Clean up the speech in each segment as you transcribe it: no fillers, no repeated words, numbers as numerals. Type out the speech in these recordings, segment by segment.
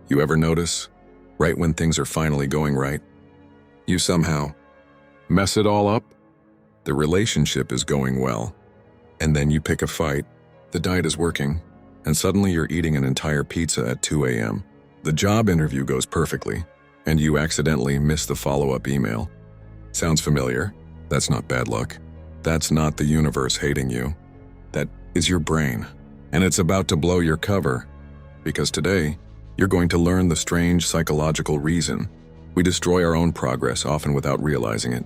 You ever notice? Right when things are finally going right, you somehow mess it all up? The relationship is going well, and then you pick a fight, the diet is working, and suddenly you're eating an entire pizza at 2 a.m. The job interview goes perfectly, and you accidentally miss the follow-up email. Sounds familiar? That's not bad luck. That's not the universe hating you. That is your brain, and it's about to blow your cover. Because today, you're going to learn the strange psychological reason we destroy our own progress, often without realizing it,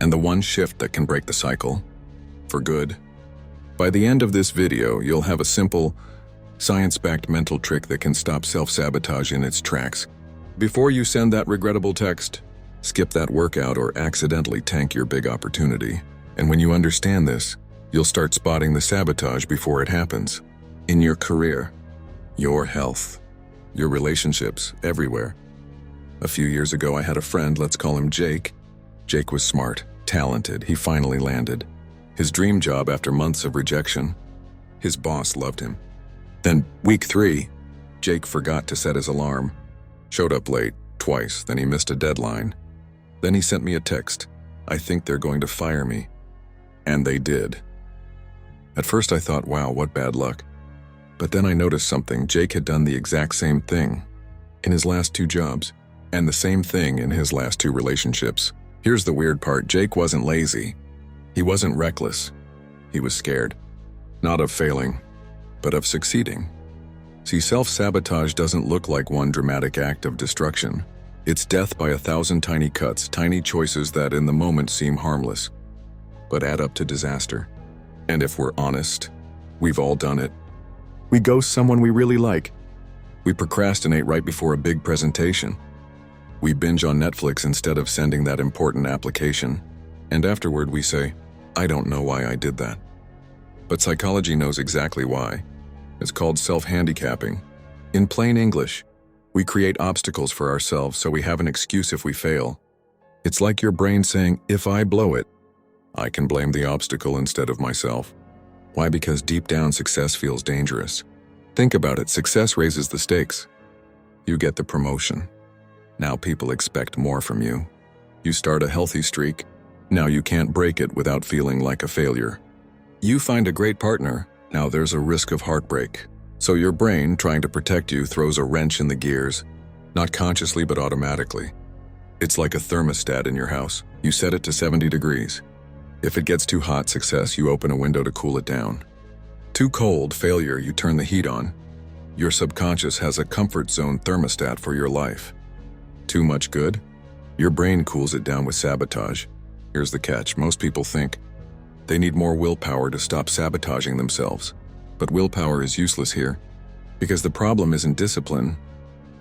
and the one shift that can break the cycle for good. By the end of this video, you'll have a simple, science-backed mental trick that can stop self-sabotage in its tracks. Before you send that regrettable text, skip that workout, or accidentally tank your big opportunity. And when you understand this, you'll start spotting the sabotage before it happens. In your career, your health, your relationships, everywhere. A few years ago, I had a friend, let's call him Jake. Jake was smart, talented, he finally landed his dream job after months of rejection. His boss loved him. Then, week 3, Jake forgot to set his alarm. Showed up late, twice, then he missed a deadline. Then he sent me a text, "I think they're going to fire me." And they did. At first I thought, wow, what bad luck. But then I noticed something. Jake had done the exact same thing in his last 2 jobs, and the same thing in his last 2 relationships. Here's the weird part. Jake wasn't lazy. He wasn't reckless. He was scared. Not of failing, but of succeeding. See, self-sabotage doesn't look like one dramatic act of destruction. It's death by 1,000 tiny cuts, tiny choices that in the moment seem harmless, but add up to disaster. And if we're honest, we've all done it. We ghost someone we really like. We procrastinate right before a big presentation. We binge on Netflix instead of sending that important application. And afterward we say, I don't know why I did that. But psychology knows exactly why. It's called self-handicapping. In plain English, we create obstacles for ourselves so we have an excuse if we fail. It's like your brain saying, if I blow it, I can blame the obstacle instead of myself. Why? Because deep down success feels dangerous. Think about it, success raises the stakes. You get the promotion. Now people expect more from you. You start a healthy streak. Now you can't break it without feeling like a failure. You find a great partner. Now there's a risk of heartbreak. So your brain, trying to protect you, throws a wrench in the gears, not consciously but automatically. It's like a thermostat in your house. You set it to 70 degrees. If it gets too hot, success, you open a window to cool it down. Too cold, failure, you turn the heat on. Your subconscious has a comfort zone thermostat for your life. Too much good? Your brain cools it down with sabotage. Here's the catch. Most people think they need more willpower to stop sabotaging themselves. But willpower is useless here, because the problem isn't discipline,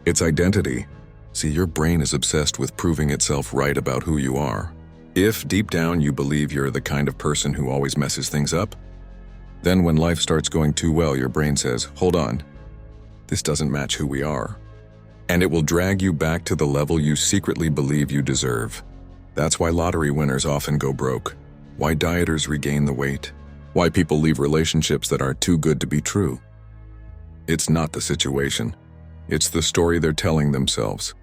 it's identity. See, your brain is obsessed with proving itself right about who you are. If, deep down, you believe you're the kind of person who always messes things up, then when life starts going too well, your brain says, hold on, this doesn't match who we are. And it will drag you back to the level you secretly believe you deserve. That's why lottery winners often go broke. Why dieters regain the weight. Why people leave relationships that are too good to be true. It's not the situation. It's the story they're telling themselves.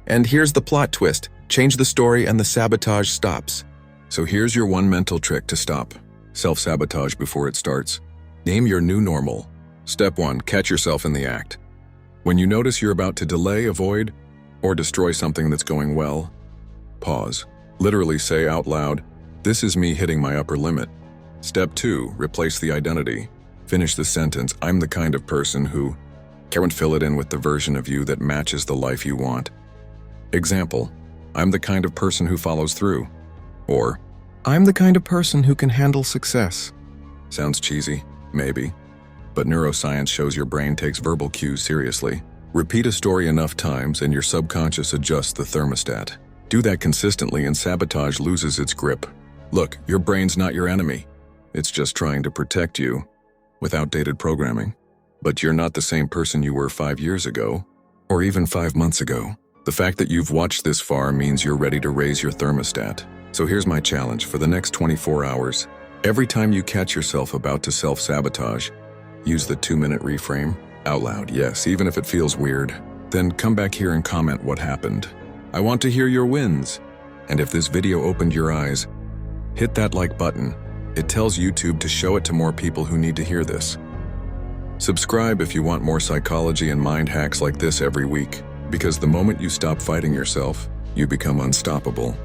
And here's the plot twist. Change the story and the sabotage stops. So here's your one mental trick to stop self-sabotage before it starts. Name your new normal. Step 1, catch yourself in the act. When you notice you're about to delay, avoid, or destroy something that's going well, pause. Literally say out loud, this is me hitting my upper limit. Step 2, replace the identity. Finish the sentence, I'm the kind of person who, and fill it in with the version of you that matches the life you want. Example, I'm the kind of person who follows through. Or, I'm the kind of person who can handle success. Sounds cheesy, maybe. But neuroscience shows your brain takes verbal cues seriously. Repeat a story enough times and your subconscious adjusts the thermostat. Do that consistently and sabotage loses its grip. Look, your brain's not your enemy. It's just trying to protect you with outdated programming. But you're not the same person you were 5 years ago, or even 5 months ago. The fact that you've watched this far means you're ready to raise your thermostat. So here's my challenge for the next 24 hours. Every time you catch yourself about to self-sabotage, use the 2-minute reframe out loud. Yes, even if it feels weird. Then come back here and comment what happened. I want to hear your wins. And if this video opened your eyes, hit that like button. It tells YouTube to show it to more people who need to hear this. Subscribe if you want more psychology and mind hacks like this every week, because the moment you stop fighting yourself, you become unstoppable.